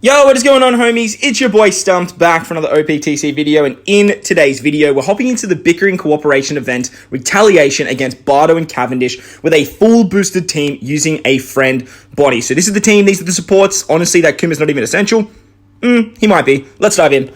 Yo, what is going on, homies? It's your boy Stumped back for another Optc video, and in today's video, we're hopping into the Bickering Cooperation event Retaliation against Barto and Cavendish with a full boosted team using a friend, Bonney. So this is the team, these are the supports. Honestly, that Kuma's not even essential. He might be. Let's dive in.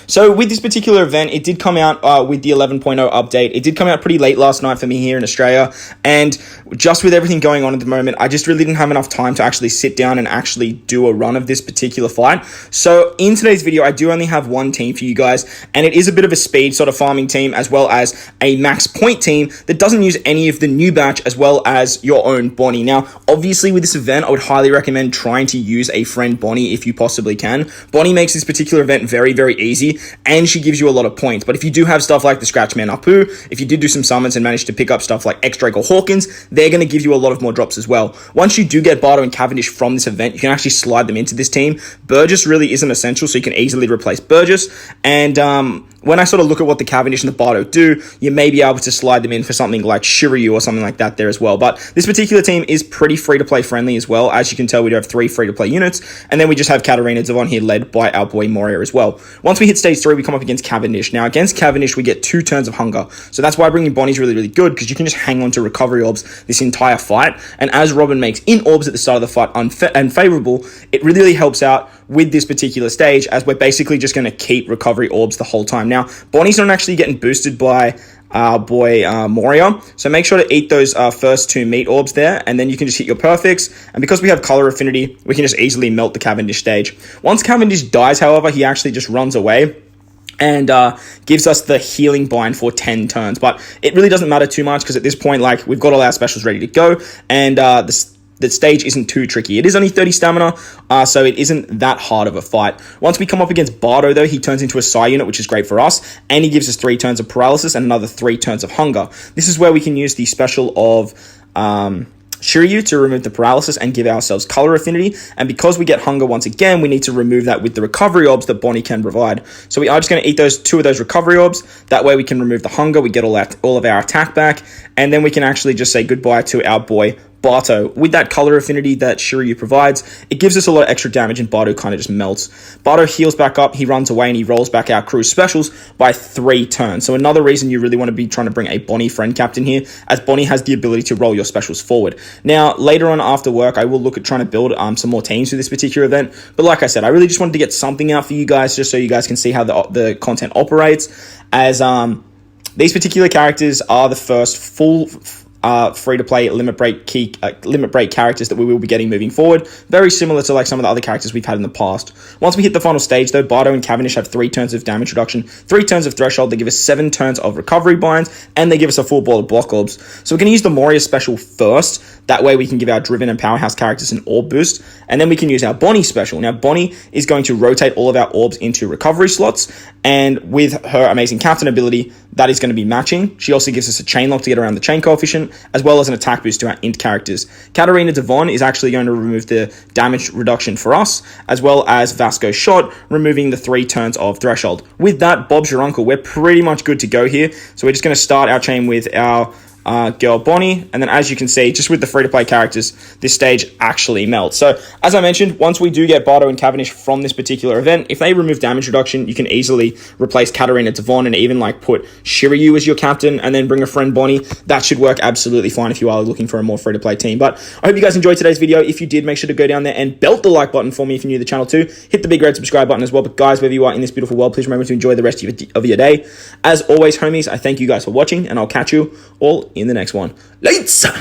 So with this particular event, it did come out with the 11.0 update. It did come out pretty late last night for me here in Australia. And just with everything going on at the moment, I just really didn't have enough time to actually sit down and actually do a run of this particular fight. So in today's video, I do only have one team for you guys. And it is a bit of a speed sort of farming team as well as a max point team that doesn't use any of the new batch as well as your own Bonney. Now, obviously with this event, I would highly recommend trying to use a friend Bonney if you possibly can. Bonney makes this particular event very, very easy. And she gives you a lot of points. But if you do have stuff like the Scratchman Apu, if you did do some summons and manage to pick up stuff like X-Drake or Hawkins, they're going to give you a lot of more drops as well. Once you do get Barto and Cavendish from this event, you can actually slide them into this team. Burgess really isn't essential, so you can easily replace Burgess. And when I sort of look at what the Cavendish and the Barto do, you may be able to slide them in for something like Shiryu or something like that there as well. But this particular team is pretty free-to-play friendly as well. As you can tell, we do have 3 free-to-play units. And then we just have Katarina Devon here led by our boy Moria as well. Once we hit stage 3, we come up against Cavendish. Now, against Cavendish, we get 2 turns of hunger. So that's why bringing Bonney is really, really good, because you can just hang on to recovery orbs this entire fight. And as Robin makes in orbs at the start of the fight unfavorable, it really, really helps out with this particular stage, as we're basically just going to keep recovery orbs the whole time. Now, Bonney's not actually getting boosted by our boy Moria, so make sure to eat those first 2 meat orbs there, and then you can just hit your perfects. And because we have color affinity, we can just easily melt the Cavendish stage. Once Cavendish dies, however, he actually just runs away and gives us the healing bind for 10 turns. But it really doesn't matter too much, because at this point, like, we've got all our specials ready to go, and the stage isn't too tricky. It is only 30 stamina, so it isn't that hard of a fight. Once we come up against Barto, though, he turns into a Psy unit, which is great for us, and he gives us 3 turns of paralysis and another 3 turns of hunger. This is where we can use the special of Shiryu to remove the paralysis and give ourselves color affinity. And because we get hunger once again, we need to remove that with the recovery orbs that Bonney can provide. So we are just going to eat those 2 of those recovery orbs. That way we can remove the hunger, we get all of our attack back, and then we can actually just say goodbye to our boy Barto. With that color affinity that Shiryu provides, it gives us a lot of extra damage, and Barto kind of just melts. Barto heals back up, he runs away, and he rolls back our crew's specials by 3 turns. So another reason you really want to be trying to bring a Bonney friend captain here, as Bonney has the ability to roll your specials forward. Now, later on after work, I will look at trying to build some more teams for this particular event. But like I said, I really just wanted to get something out for you guys, just so you guys can see how the content operates, as these particular characters are the first full free-to-play limit break characters that we will be getting moving forward. Very similar to like some of the other characters we've had in the past. Once we hit the final stage, though, Barto and Cavendish have 3 turns of damage reduction, 3 turns of threshold. They give us 7 turns of recovery binds, and they give us a full ball of block orbs. So we're going to use the Moria special first. That way we can give our Driven and Powerhouse characters an orb boost, and then we can use our Bonney special. Now, Bonney is going to rotate all of our orbs into recovery slots, and with her amazing captain ability, that is going to be matching. She also gives us a chain lock to get around the chain coefficient, as well as an attack boost to our int characters. Katarina Devon is actually going to remove the damage reduction for us, as well as Vasco's shot, removing the 3 turns of threshold. With that, Bob's your uncle. We're pretty much good to go here. So we're just going to start our chain with our girl Bonney, and then as you can see, just with the free-to-play characters, this stage actually melts. So as I mentioned, once we do get Barto and Cavendish from this particular event, if they remove damage reduction, you can easily replace Katarina Devon and even like put Shiryu as your captain and then bring a friend Bonney. That should work absolutely fine if you are looking for a more free-to-play team. But I hope you guys enjoyed today's video. If you did, make sure to go down there and belt the like button for me if you're new to the channel too. Hit the big red subscribe button as well. But guys, wherever you are in this beautiful world, please remember to enjoy the rest of your day. As always, homies, I thank you guys for watching, and I'll catch you all in the next one. Later!